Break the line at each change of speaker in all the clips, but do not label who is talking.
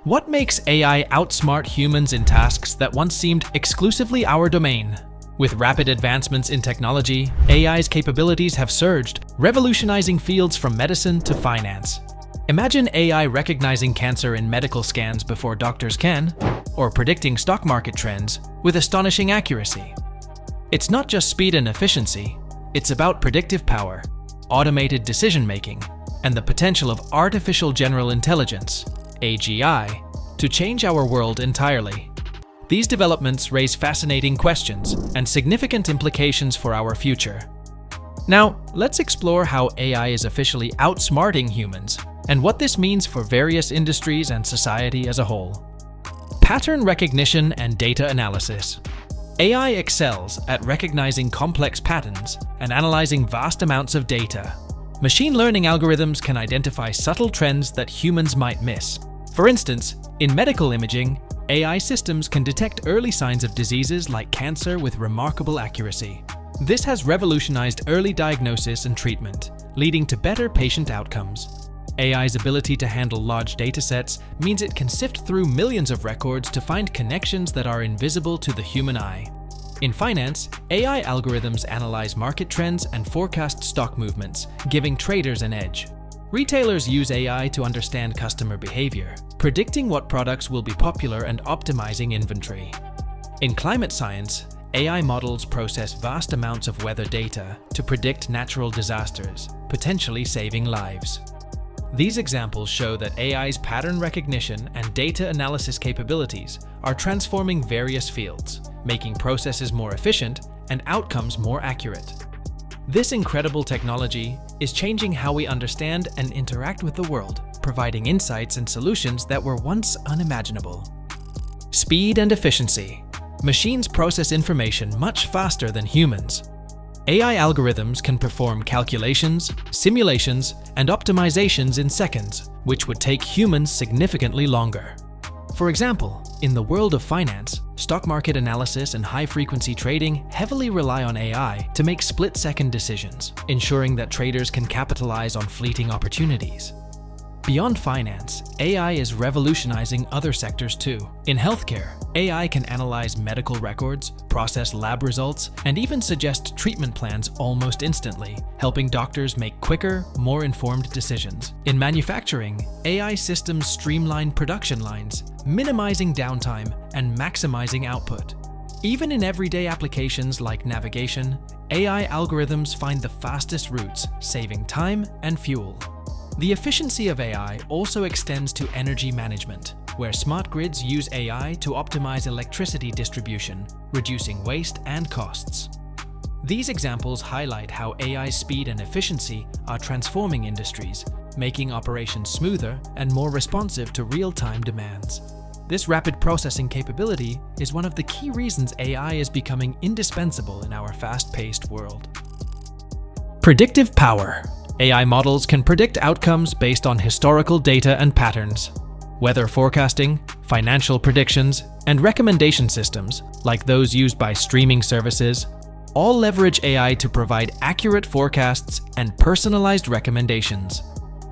What makes AI outsmart humans in tasks that once seemed exclusively our domain? With rapid advancements in technology, AI's capabilities have surged, revolutionizing fields from medicine to finance. Imagine AI recognizing cancer in medical scans before doctors can, or predicting stock market trends with astonishing accuracy. It's not just speed and efficiency, it's about predictive power, automated decision-making, and the potential of artificial general intelligence, AGI, to change our world entirely. These developments raise fascinating questions and significant implications for our future. Now, let's explore how AI is officially outsmarting humans and what this means for various industries and society as a whole. Pattern recognition and data analysis. AI excels at recognizing complex patterns and analyzing vast amounts of data. Machine learning algorithms can identify subtle trends that humans might miss. For instance, in medical imaging, AI systems can detect early signs of diseases like cancer with remarkable accuracy. This has revolutionized early diagnosis and treatment, leading to better patient outcomes. AI's ability to handle large datasets means it can sift through millions of records to find connections that are invisible to the human eye. In finance, AI algorithms analyze market trends and forecast stock movements, giving traders an edge. Retailers use AI to understand customer behavior, predicting what products will be popular and optimizing inventory. In climate science, AI models process vast amounts of weather data to predict natural disasters, potentially saving lives. These examples show that AI's pattern recognition and data analysis capabilities are transforming various fields, making processes more efficient and outcomes more accurate. This incredible technology is changing how we understand and interact with the world, providing insights and solutions that were once unimaginable. Speed and efficiency. Machines process information much faster than humans. AI algorithms can perform calculations, simulations, and optimizations in seconds, which would take humans significantly longer. For example, in the world of finance, stock market analysis and high-frequency trading heavily rely on AI to make split-second decisions, ensuring that traders can capitalize on fleeting opportunities. Beyond finance, AI is revolutionizing other sectors too. In healthcare, AI can analyze medical records, process lab results, and even suggest treatment plans almost instantly, helping doctors make quicker, more informed decisions. In manufacturing, AI systems streamline production lines, minimizing downtime and maximizing output. Even in everyday applications like navigation, AI algorithms find the fastest routes, saving time and fuel. The efficiency of AI also extends to energy management, where smart grids use AI to optimize electricity distribution, reducing waste and costs. These examples highlight how AI's speed and efficiency are transforming industries, making operations smoother and more responsive to real-time demands. This rapid processing capability is one of the key reasons AI is becoming indispensable in our fast-paced world. Predictive power. AI models can predict outcomes based on historical data and patterns. Weather forecasting, financial predictions, and recommendation systems, like those used by streaming services, all leverage AI to provide accurate forecasts and personalized recommendations.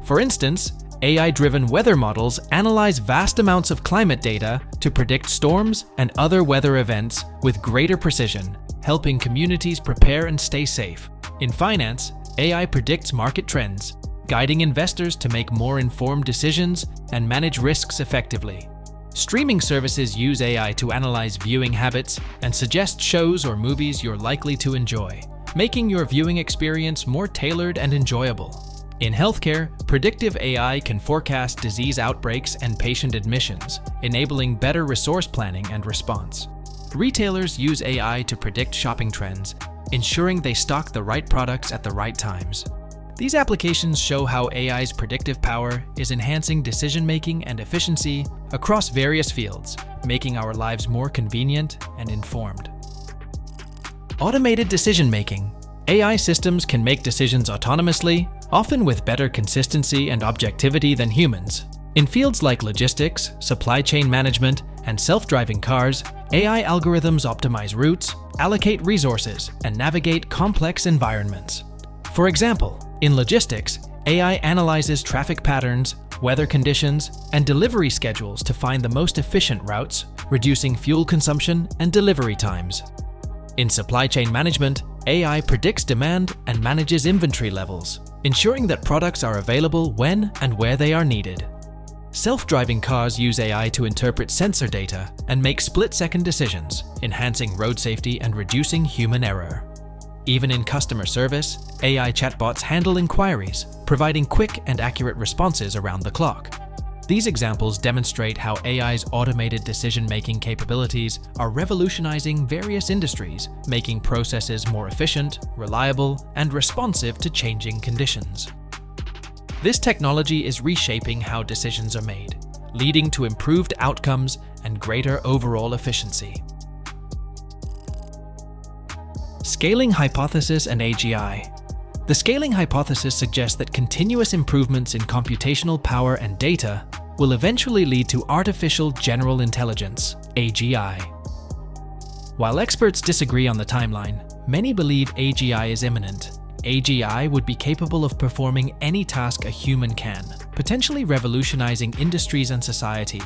For instance, AI-driven weather models analyze vast amounts of climate data to predict storms and other weather events with greater precision, helping communities prepare and stay safe. In finance, AI predicts market trends, guiding investors to make more informed decisions and manage risks effectively. Streaming services use AI to analyze viewing habits and suggest shows or movies you're likely to enjoy, making your viewing experience more tailored and enjoyable. In healthcare, predictive AI can forecast disease outbreaks and patient admissions, enabling better resource planning and response. Retailers use AI to predict shopping trends, ensuring they stock the right products at the right times. These applications show how AI's predictive power is enhancing decision-making and efficiency across various fields, making our lives more convenient and informed. Automated decision-making. AI systems can make decisions autonomously, often with better consistency and objectivity than humans. In fields like logistics, supply chain management, and self-driving cars, AI algorithms optimize routes, allocate resources, and navigate complex environments. For example, in logistics, AI analyzes traffic patterns, weather conditions, and delivery schedules to find the most efficient routes, reducing fuel consumption and delivery times. In supply chain management, AI predicts demand and manages inventory levels, ensuring that products are available when and where they are needed. Self-driving cars use AI to interpret sensor data and make split-second decisions, enhancing road safety and reducing human error. Even in customer service, AI chatbots handle inquiries, providing quick and accurate responses around the clock. These examples demonstrate how AI's automated decision-making capabilities are revolutionizing various industries, making processes more efficient, reliable, and responsive to changing conditions. This technology is reshaping how decisions are made, leading to improved outcomes and greater overall efficiency. Scaling hypothesis and AGI. The scaling hypothesis suggests that continuous improvements in computational power and data will eventually lead to artificial general intelligence, AGI. While experts disagree on the timeline, many believe AGI is imminent. AGI would be capable of performing any task a human can, potentially revolutionizing industries and society.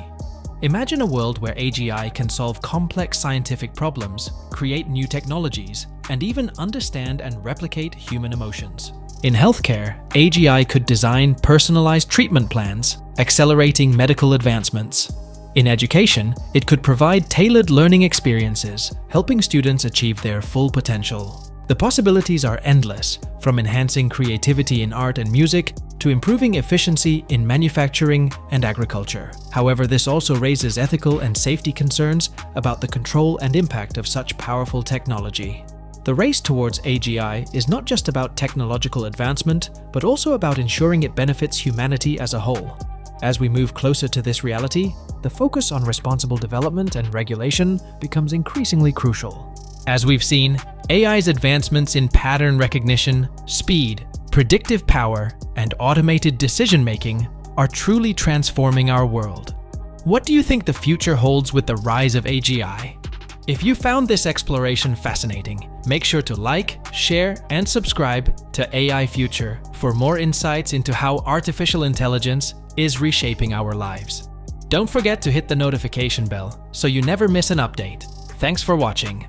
Imagine a world where AGI can solve complex scientific problems, create new technologies, and even understand and replicate human emotions. In healthcare, AGI could design personalized treatment plans, accelerating medical advancements. In education, it could provide tailored learning experiences, helping students achieve their full potential. The possibilities are endless, from enhancing creativity in art and music to improving efficiency in manufacturing and agriculture. However, this also raises ethical and safety concerns about the control and impact of such powerful technology. The race towards AGI is not just about technological advancement, but also about ensuring it benefits humanity as a whole. As we move closer to this reality, the focus on responsible development and regulation becomes increasingly crucial. As we've seen, AI's advancements in pattern recognition, speed, predictive power, and automated decision-making are truly transforming our world. What do you think the future holds with the rise of AGI? If you found this exploration fascinating, make sure to like, share, and subscribe to AI Future for more insights into how artificial intelligence is reshaping our lives. Don't forget to hit the notification bell so you never miss an update. Thanks for watching.